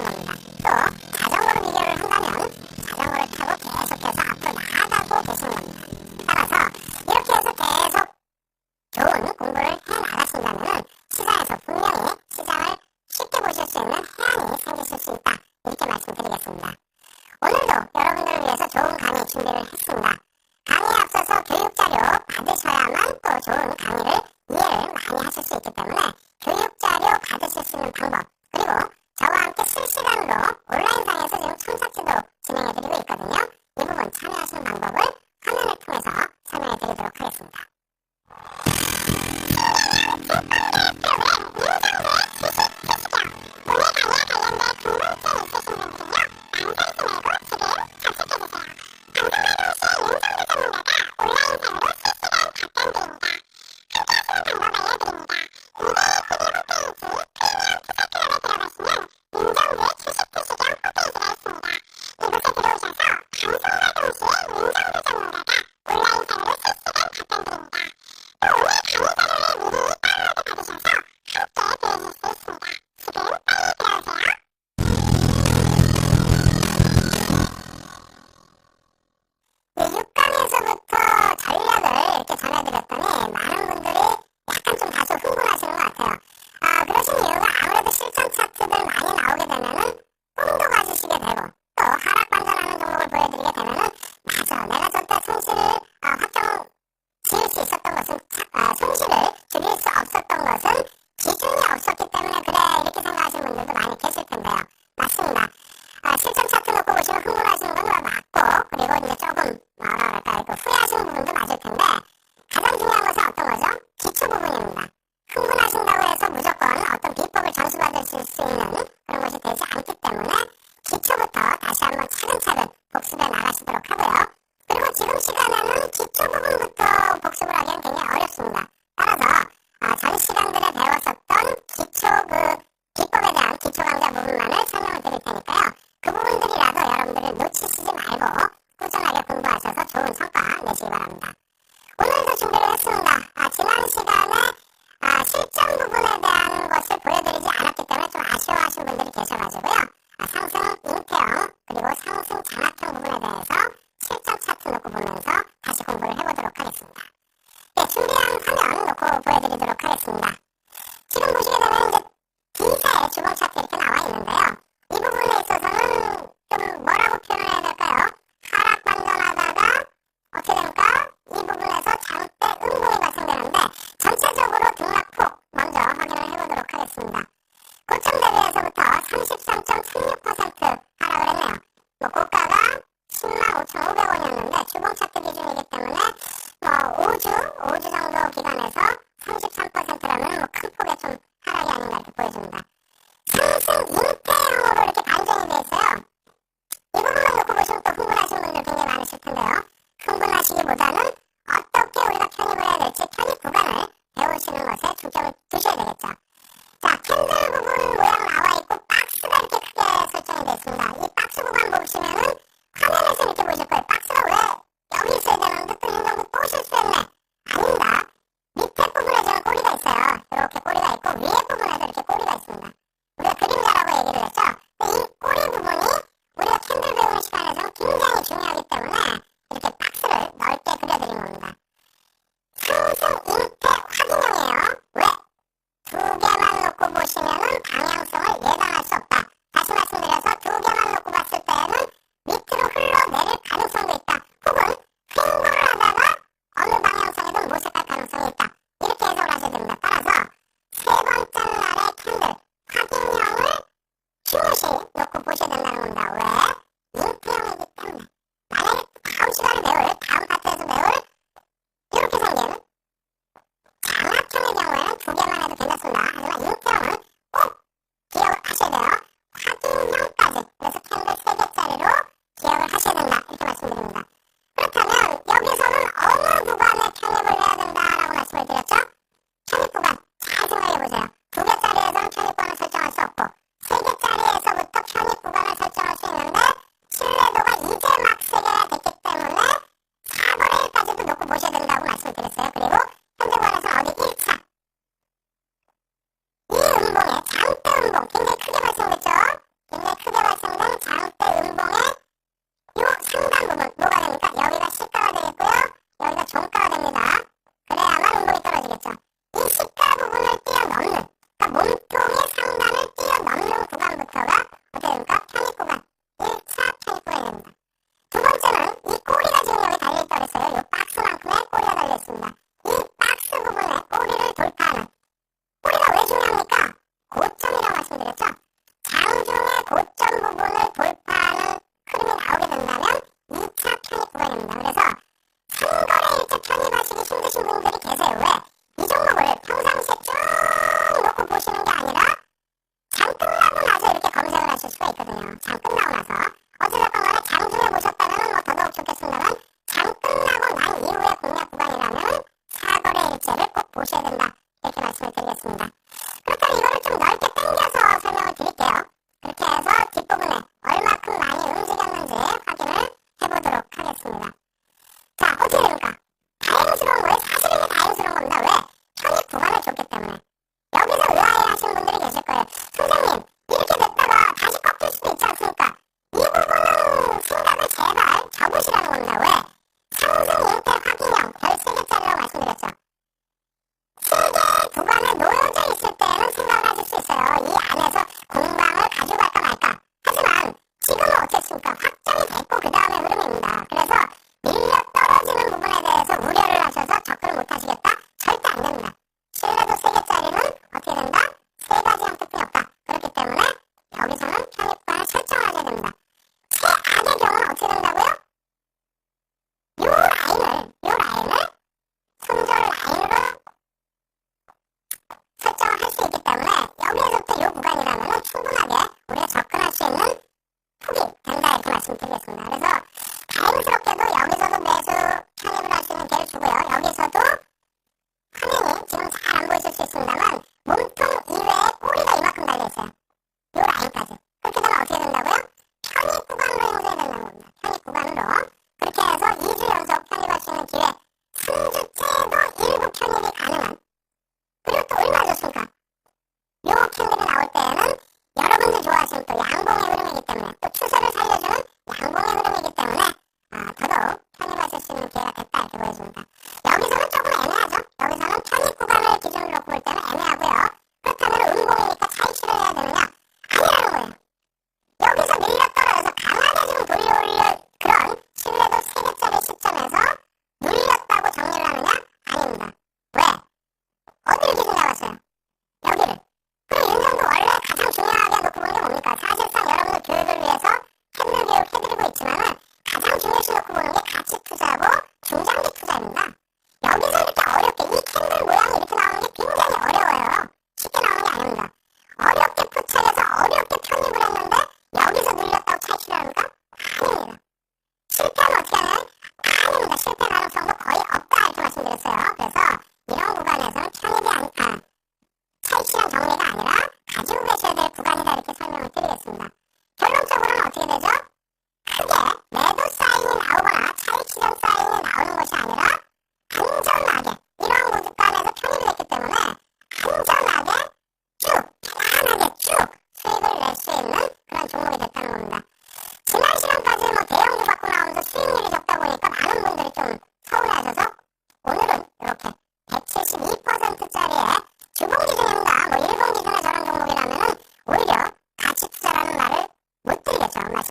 계신 겁니다. 또 자전거로 비교를 한다면 자전거를 타고 계속해서 앞으로 나아가고 계시는 겁니다. 따라서 이렇게 해서 계속 좋은 공부를 해나가신다면 시장에서 분명히 시장을 쉽게 보실 수 있는 해안이 생기실 수 있다. 이렇게 말씀드리겠습니다. 오늘도 여러분들을 위해서 좋은 강의 준비를 했습니다. 강의에 앞서서 교육자료 받으셔야만 또 좋은 강의를 이해를 많이 하실 수 있기 때문에 교육자료 받으실 수 있는 방법, 그리고 저와 함께 실시간으로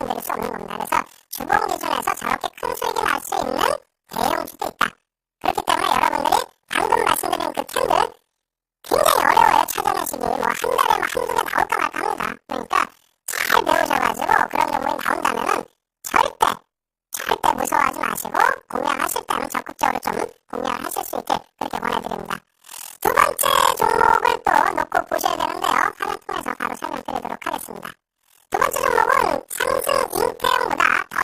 말씀드릴 수 없는 겁니다. 그래서 주봉 기준에서 저렇게 큰 수익이 날 수 있는 대형주도 있다. 그렇기 때문에 여러분들이 방금 말씀드린 그 캔들 굉장히 어려워요. 찾아내시기. 뭐 한 달에 뭐 한두 개 나올까 말까 합니다. 그러니까 잘 배우셔가지고 그런 종목이 나온다면은 절대 무서워하지 마시고 공략하실 때는 적극적으로 좀 공략을 하실 수 있게 그렇게 권해드립니다. 두 번째 종목을 또 놓고 보셔야 되는데요. 화면 통해서 바로 설명드리도록 하겠습니다. 두 번째 종목은 상승 잉태형보다 더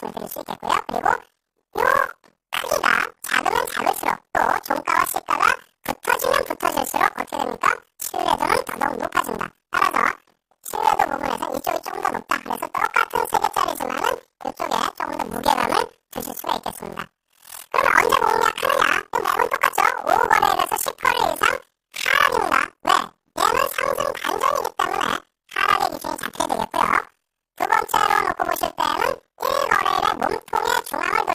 말씀을 드릴 수 있겠고요. 그리고 요 크기가 작으면 작을수록 또 종가와 시가가 붙어지면 붙어질수록 어떻게 됩니까? 신뢰도는 더더욱 높아진다. 따라서 신뢰도 부분에서 이쪽이 조금 더 높다. 그래서 똑같은 3개짜리지만은 이쪽에 조금 더 무게감을 두실 수가 있겠습니다. 그러면 언제 공략하느냐? 매번 똑같죠? 5거래일에서 10거래일 이상 하락입니다. 왜? 얘는 상승 반전이기 때문에 하락의 기준이 잡혀야 되겠고요. 두 번째로 놓고 보실 때는 1거래일의 몸통의 중앙을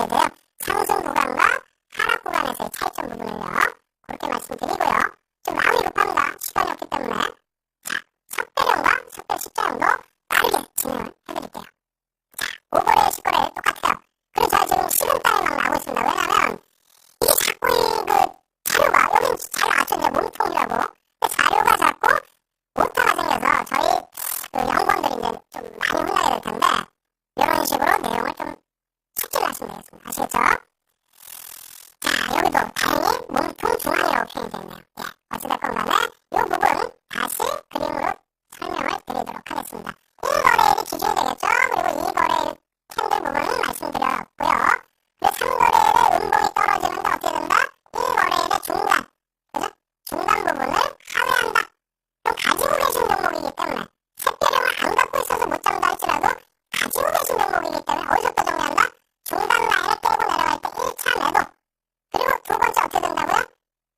텐데요. 상승 구간과 하락 구간에서의 차이점 부분을요. 그렇게 말씀드리고요. 좀 마음이 급합니다. 시간이 없기 때문에. 자, 석배령과 석배 숫자형도 빠르게 진행을 해드릴게요. 자, 5거래, 10거래 똑같아요. 그래서 제가 지금 식은땀이 막 나고 있습니다. 왜냐면 이게 자꾸 자료가 여기는 잘 나왔죠. 이제 몸통이라고. 자료가 자꾸 오타가 생겨서 저희 연구원들이 이제 좀 많이 혼나게 될 텐데 이런 식으로 내용을 좀 숙지를 하시면 되겠습니다. 아시겠죠? 자, 여기도 다행히 몸통 중앙이라고 표현이 되어 있네요. 예, 어찌됐건 간에 이 부분 다시 그림으로 설명을 드리도록 하겠습니다. 1거래일이 기준이 되겠죠? 그리고 2거래일 캔들 부분은 말씀드렸고요. 그리고 3거래일에 음봉이 떨어지는데 어떻게 된다? 1거래일의 중간, 그죠? 중간 부분을 하회한다. 그럼 가지고 계신 종목이기 때문에 샛별형을 안 갖고 있어서 못 잡는다 할지라도 가지고 계신 종목이기 때문에 어디서부터 정리한다? 중간 라인을 깨고 내려갈 때 1차 매도. 그리고 두 번째 어떻게 된다고요?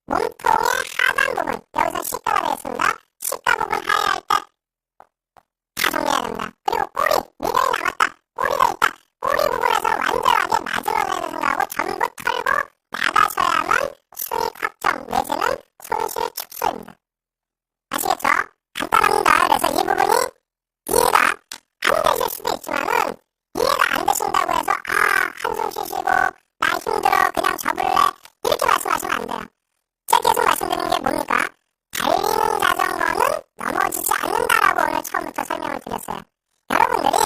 몸통의 하단 부분, 여기서 시가가 되겠습니다. 시가 부분 하회할 때 다 정리해야 됩니다. 그리고 꼬리, 미련이 남았다. 꼬리가 있다. 꼬리 부분에서는 완전하게 마지노선에서 생각하고 전부 털고 나가셔야만 수익 확정 내지는 손실 축소입니다. 아시겠죠? 간단합니다. 그래서 이 부분이 이해가 안 되실 수도 있지만은 이해가 안 되신다고 해서 한숨 쉬시고 나 힘들어 그냥 접을래 이렇게 말씀하시면 안 돼요. 제가 계속 말씀드리는 게 뭡니까? 달리는 자전거는 넘어지지 않는다라고 오늘 처음부터 설명을 드렸어요. 여러분들이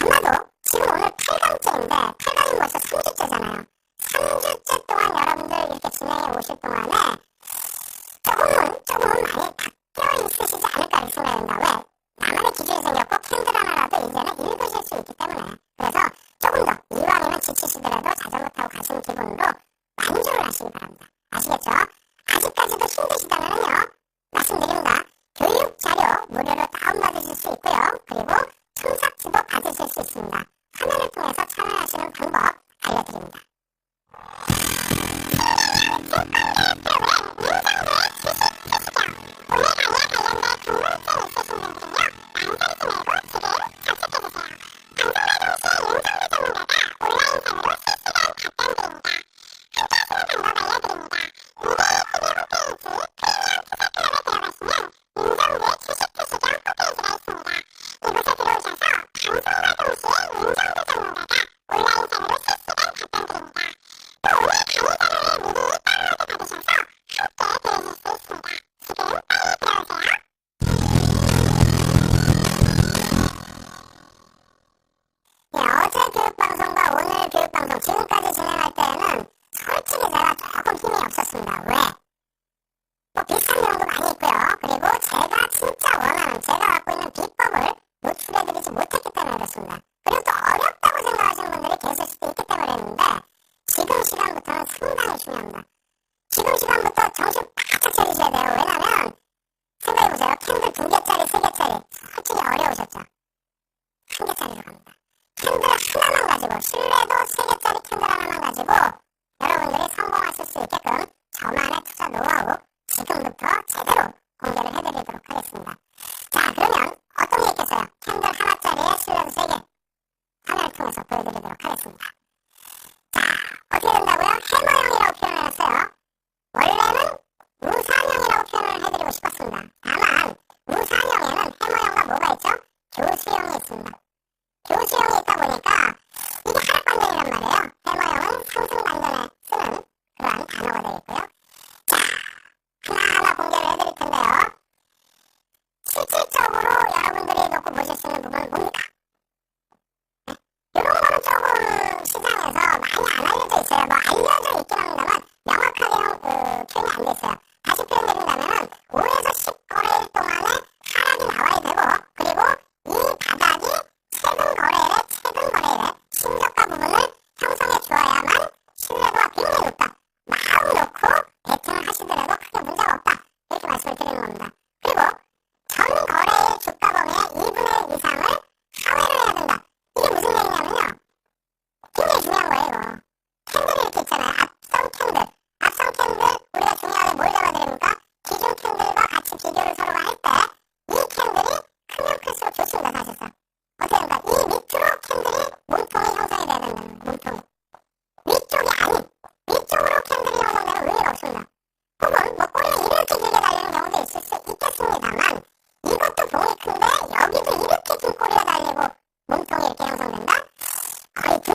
아마도 지금 오늘 8강째인데 8강이 벌써 3주째잖아요. 3주째 동안 여러분들 이렇게 진행해 오실 동안에 조금은 많이 바뀌어 있으시지 않을까 생각이 든다. 왜? 나만의 기준이 생겼고 캔들 하나라도 이제는 읽으실 수 있기 때문에. 그래서 조금 더 이왕이면 지치시더라도 자전거 타고 가시는 기분으로 만족을 하시기 바랍니다. 아시겠죠? 아직까지도 힘드시다면요. 말씀드립니다. 교육 자료 무료로 다운받으실 수 있고요. 그리고 첨삭지도 받으실 수 있습니다. 화면을 통해서 참여하시는 방법 알려드립니다. 지금까지 진행할 때는 솔직히 제가 조금 힘이 없었습니다. 왜? 뭐 비슷한 내용도 많이 있고요. 그리고 제가 진짜 원하는, 제가 갖고 있는 비법을 노출해드리지 못했기 때문에 그렇습니다. 그리고 또 어렵다고 생각하시는 분들이 계실 수도 있기 때문에 그랬는데 지금 시간부터는 상당히 중요합니다. 지금 시간부터 정신 바짝 차리셔야 돼요. 왜냐면 생각해보세요. 캔들 2개짜리, 3개짜리 솔직히 어려우셨죠? 1개짜리로 갑니다. 캔들 하나만 가지고 신뢰도 3개짜리 캔들 하나만 가지고 여러분들이 성공하실 수 있게끔 저만의 투자 노하우 지금부터 제대로 공개를 해드리도록 하겠습니다. 자, 그러면 어떤 게 있겠어요? 캔들 하나짜리에 신뢰도 3개 화면을 통해서 보여드리도록 하겠습니다. 자, 어떻게 된다고요? 해머형이라고 표현을 했어요. 원래는 무산형이라고 표현을 해드리고 싶었습니다. 다만 무산형에는 해머형과 뭐가 있죠? 교수형이 있습니다. 교수형이 있다 보니까 이게 하락반등이란 말이에요.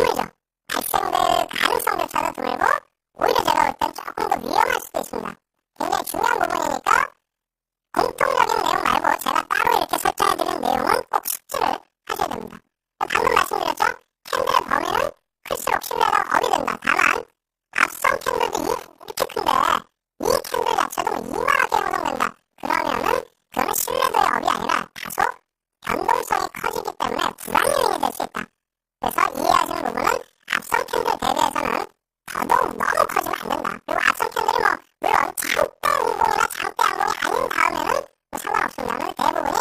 드물죠. 발생될 가능성조차도 드물고 오히려 제가 볼 땐 조금 더 위험할 수도 있습니다. 굉장히 중요한 부분이니까 공통적인 내용 말고 제가 따로 이렇게 설정해드린 내용은 꼭 숙지를 하셔야 됩니다. 방금 말씀드렸죠? 캔들의 범위는 클수록 신뢰가 업이 된다. 다만 앞선 캔들도 이렇게 큰데 이 캔들 자체도 뭐 이만하게 형성된다. 그거는 신뢰도의 업이 아니라 다소 변동성이 커지기 때문에 불안 요인이 될 수 있다. 그래서 이해하시는 부분은 앞선 캔들 대비해서는 더더욱 너무 커지면 안 된다. 그리고 앞선 캔들이 뭐 물론 장대 음봉이나 장대 양봉이 아닌 다음에는 뭐 상관없습니다만 대부분이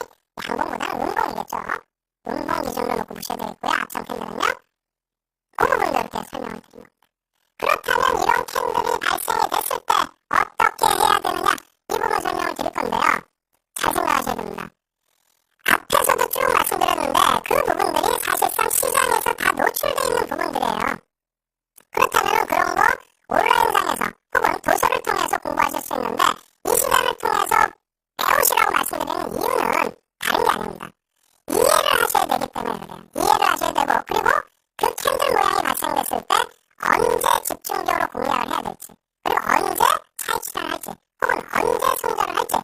양봉보다는 음봉이겠죠. 음봉 기준으로 놓고 보셔야 되겠고요. 앞선 캔들은요. 그 부분도 이렇게 설명을 드립니다. 그렇다면 이런 캔들이 발생이 됐을 때 어떻게 해야 되느냐 이 부분 설명을 드릴 건데요. 잘 생각하셔야 됩니다. 앞에서도 쭉 말씀드렸는데 그 부분들이 사실상 시장에서 다 노출되어 있는 부분들이에요. 그렇다면 그런 거 온라인상에서 혹은 도서를 통해서 공부하실 수 있는데 이 시간을 통해서 배우시라고 말씀드리는 이유는 다른 게 아닙니다. 이해를 하셔야 되기 때문에 그래요. 이해를 하셔야 되고 그리고 그 캔들 모양이 발생됐을 때 언제 집중적으로 공략을 해야 될지 그리고 언제 차익실현을 할지 혹은 언제 손절을 할지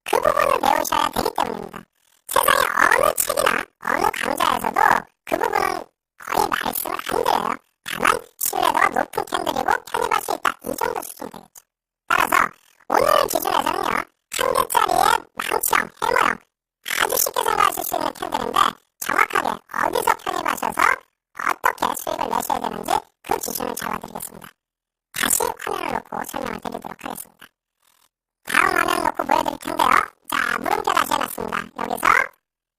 그 부분을 배우셔야 되기 때문입니다. 세상의 어느 책이나 어느 강좌에서도 그 부분은 거의 말씀을 안 드려요. 다만 신뢰도가 높은 캔들이고 편입할 수 있다. 이 정도 수준 되겠죠. 따라서 오늘 기준에서는요. 한 개짜리의 망치형, 해머형 아주 쉽게 생각하실 수 있는 캔들인데 정확하게 어디서 편입하셔서 어떻게 수익을 내셔야 되는지 그 기준을 잡아드리겠습니다. 다시 화면을 놓고 설명을 드리도록 하겠습니다. 다음 화면 놓고 보여드릴 텐데요. 자, 물음표 다시 해놨습니다. 여기서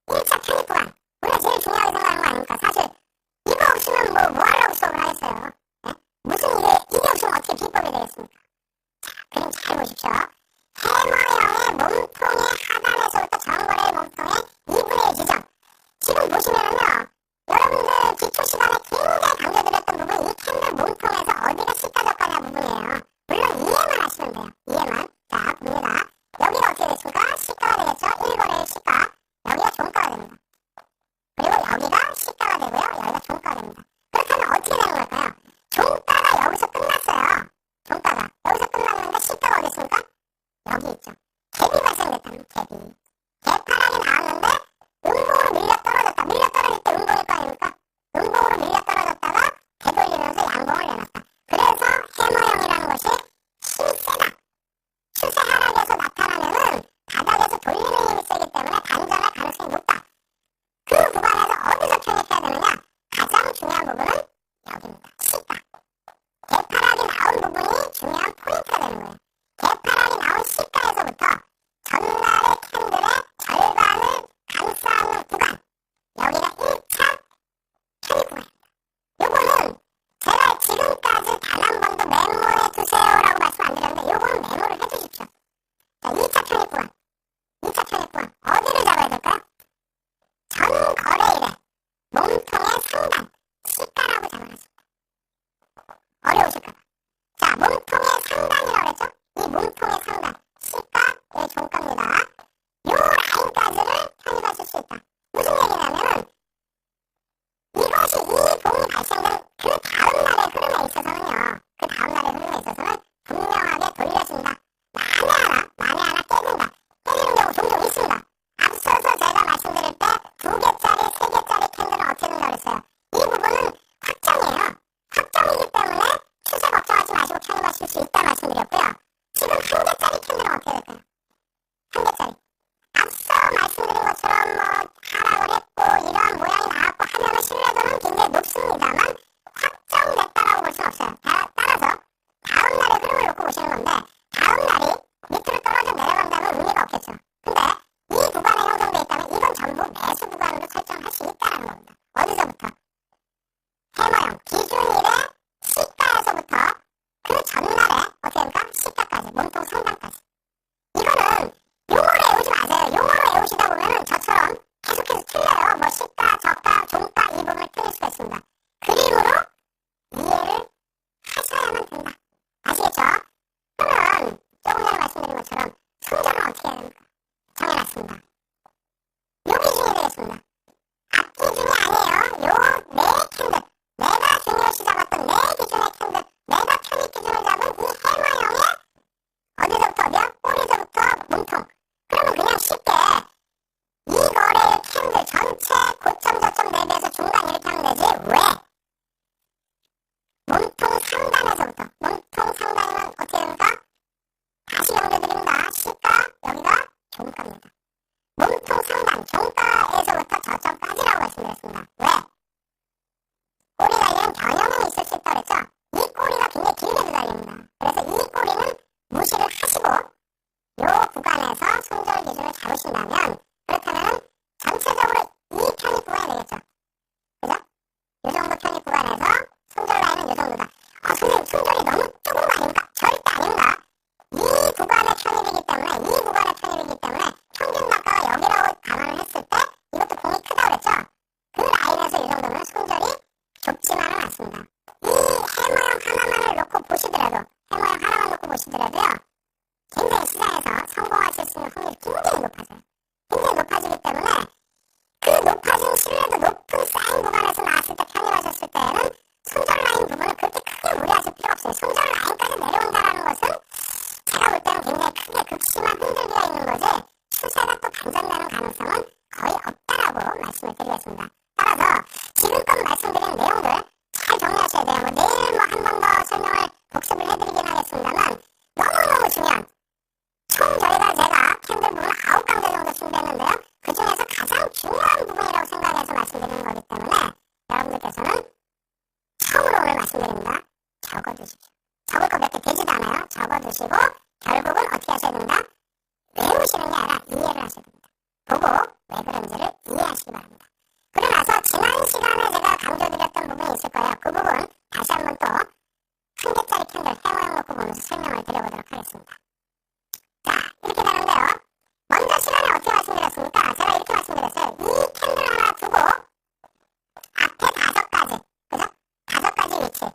1차 편입 구간. 우리가 제일 중요하게 생각하는 거 아닙니까? 사실 이거 없으면 뭐 하려고 수업을 하겠어요. 네? 무슨 이게 없으면 어떻게 비법이 되겠습니까? 자, 그림 잘 보십시오. 해머형의 몸통의 하단에서부터 정거래의 몸통의 2분의 1 지점. 지금 보시면은요. 여러분들 기초 시간에 굉장히 강조드렸던 부분 이 캔들 몸통에서 어디가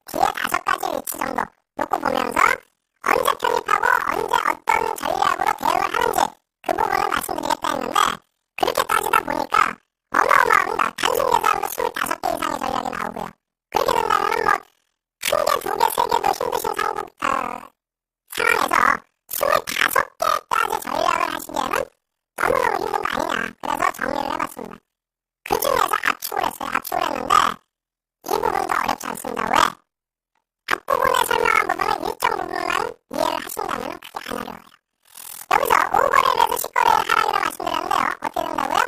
뒤에 5가지 위치 정도 놓고 보면서 언제 편입하고 언제 어떤 전략으로 대응을 하는지 그 부분을 말씀드리겠다 했는데 그렇게 따지다 보니까 어마어마합니다. 단순 계산으로 25개 이상의 전략이 나오고요. 그렇게 된다면 뭐 1개, 2개, 3개도 힘드신 상황에서 25개까지 전략을 하시기에는 너무너무 힘든 거 아니냐. 그래서 정리를 해봤습니다. 그 중에서 압축을 했어요. 압축을 했는데 이 부분도 어렵지 않습니다. 왜? 앞부분에 설명한 부분은 일정 부분만 이해를 하신다면 크게 안 어려워요. 여기서 5거래에 대해서 10거래를 하라고 말씀드렸는데요. 어떻게 된다고요?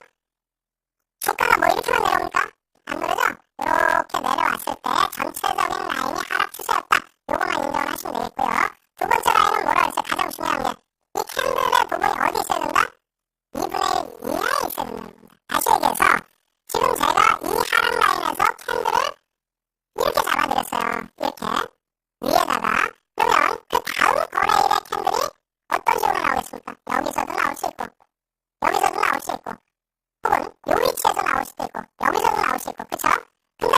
주가가 뭐 이렇게만 내려옵니까? 안 그러죠? 이렇게 내려왔을 때 전체적인 라인이 하락 추세였다. 요거만 인정을 하시면 되겠고요. 두 번째 라인은 뭐라 그랬어요? 가장 중요한 게 이 캔들의 부분이 어디 있어야 된다? 2분의 1 이하에 있어야 된다는 겁니다. 다시 얘기해서 지금 제가 이 하락 라인에서 캔들을 이렇게 잡아드렸어요. 이렇게 위에다가 그러면 그 다음 거래일의 캔들이 어떤 식으로 나오겠습니까? 여기서도 나올 수 있고 여기서도 나올 수 있고 혹은 요 위치에서 나올 수도 있고 여기서도 나올 수 있고 그쵸? 근데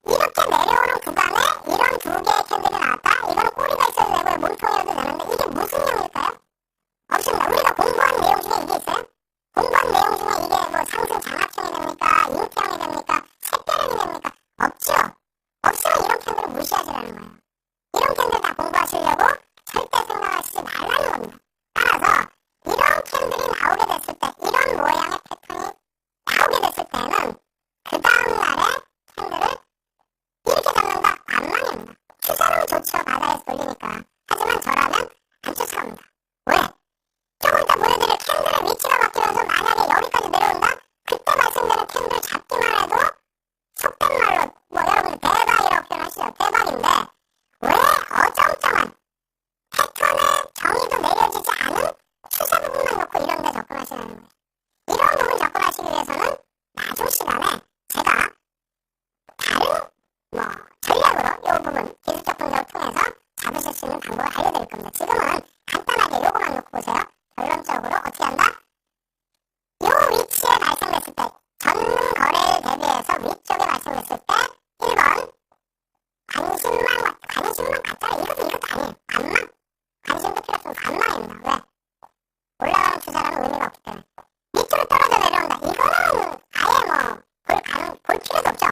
이렇게 내려오는 구간에 이런 2개의 캔들이 나왔다? 이거는 꼬리가 있어도 되고요. 몸통이어도 되는데 이게 무슨 용일까요? 없습니다. 우리가 공부한 내용 중에 이게 있어요? 공부한 내용 중에 이게 뭐 상승 장합형이 됩니까? 잉태형이 됩니까? 샛별형이 됩니까? 없죠? 없으면 이런 캔들을 무시하시라는 거예요. 이런 캔들 다 공부하시려고 절대 생각하시지 말라는 겁니다. 따라서 이런 캔들이 나오게 됐을 때 이런 모양의 패턴이 나오게 됐을 때는 그 다음날에 캔들을 이렇게 잡는다? 반망입니다. 추세는 좋죠. 바다에서 돌리니까. 하지만 저라면 안 쫓아갑니다. 왜? 조금 이따 보여드릴 캔들의 위치가 바뀌면서 만약에 여기까지 내려온다? 그때 발생되는 캔들 잡기만 해도 속된 말로 뭐 여러분들 대박이라고 표현하시죠. 대박인데 왜 어정쩡한 패턴의 정의도 내려지지 않은 추세 부분만 놓고 이런 데 접근하시는 거예요. 이런 부분 접근하시기 위해서는 나중 시간에 제가 다른 뭐 전략으로 이 부분 기술적 분석을 통해서 잡으실 수 있는 방법을 알려드릴 겁니다. 지금은 간단하게 요거만 놓고 보세요. 결론적으로 어떻게 한다? 요 위치에 발생됐을 때 전 거래일 대비해서 위쪽에 발생됐을 때 1번 관심만 갖다가 이것도 아니에요. 관망. 관심도 필요 없으면 관망입니다. 왜? 올라가는 추세라는 의미가 없기 때문에. 밑으로 떨어져 내려온다. 이거는 아예 볼 필요도 없죠.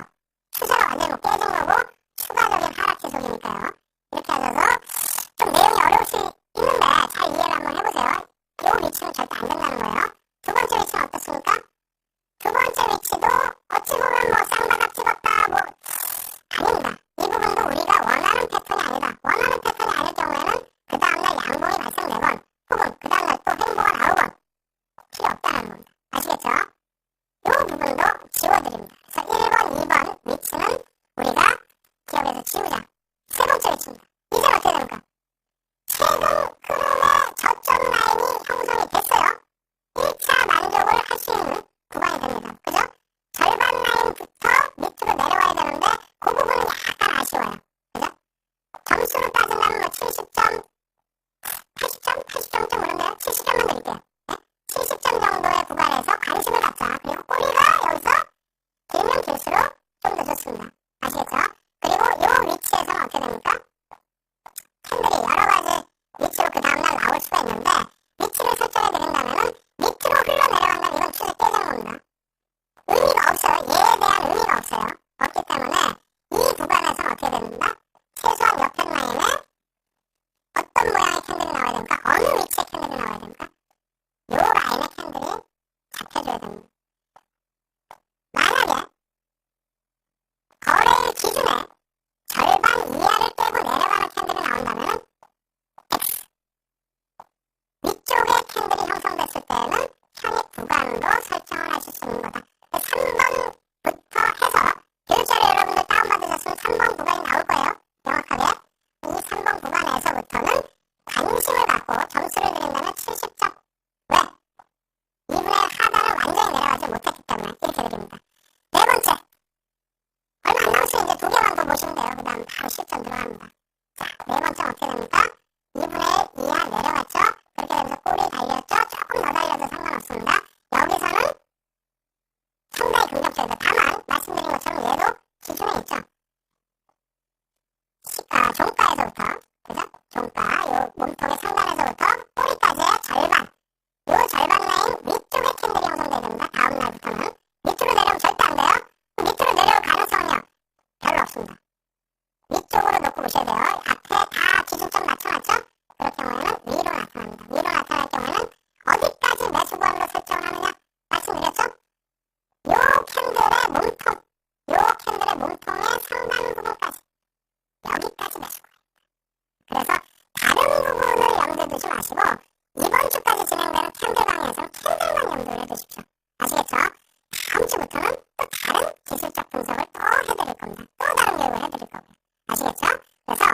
추세가 완전히 깨진 거고 추가적인 하락 지속이니까요. 이렇게 하셔서 좀 내용이 어려울 수 있는데 잘 이해를 한번 해보세요. 이 위치는 절대 안 된다는 거예요. 두 번째 위치는 어떻습니까? 두 번째 위치도 어찌 보면 뭐 쌍바닥 찍었다 뭐 아닙니다. 이 부분도 우리가 원하는 패턴이 아니다. 원하는 패턴이 아닐 경우에는 그 다음날 양봉이 발생되건 혹은 그 다음날 또 횡보가 나오건 필요 없다는 겁니다. 아시겠죠? 이 부분도 지워드립니다. 그래서 1번, 2번 위치는 우리가 기억에서 지우자. 세 번째 위치입니다. 이제 어떻게 됩니까? 최근 흐름의 저점 라인이 형성이 됐어요. 1차 만족을 할 수 있는 구간이 됩니다. 그죠? 절반 라인부터 밑으로 내려와야 되는데 그 부분은 약간 아쉬워요. 그죠? 점수로 따진다면 뭐 70점, 80점? 80점 좀 그런데요? 70점만 드릴게요. 네? 70점 정도의 구간에서 관심을 갖자. 그리고 꼬리가 여기서 길면 길수록 좀 더 좋습니다. 아시겠죠? 그리고 이 위치에서는 어떻게 됩니까? 캔들이 여러 가지 위치로 그 다음날 나올 수가 있는데 위치를 설정해 드린다면은 밑으로 흘러내려간다면 이건 추세 깨지는 겁니다. 의미가 없어요. 얘에 대한 의미가 없어요. 없기 때문에 이 구간에서는 어떻게 됩니까? 최소한 옆에 라인에 어떤 모양의 캔들이 나와야 됩니까? 어느 위치에 캔들이 나와야 됩니까? 요 라인의 캔들이 잡혀줘야 됩니다. 만약에 거래일 기준에 절반 이하를 깨고 내려가는 캔들이 나온다면 X. 위쪽에 캔들이 형성됐을 때는 편입 구간으로 설정을 하실 수 있는 거다. 3번부터 해서 교육자료 여러분들 다운받으셨으면 3번 구간이 나올 거예요. 보셔야 돼요. 앞에 다 기준점 맞춰놨죠? 그럴 경우에는 위로 나타납니다. 위로 나타날 경우에는 어디까지 매수 구간으로 설정을 하느냐? 말씀드렸죠? 요 캔들의 몸통, 요 캔들의 몸통의 상단 부분까지, 여기까지 매수 구간. 그래서 다른 부분을 염두에 두지 마시고 이번 주까지 진행되는 캔들 강의에서는 캔들만 염두를 해두십시오. 아시겠죠? 다음 주부터는 또 다른 기술적 분석을 또 해드릴 겁니다. 또 다른 교육을 해드릴 거고요. 아시겠죠? 그래서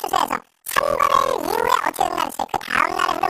추세에서 선거일 이후에 어떻게 된다는 그 다음 날에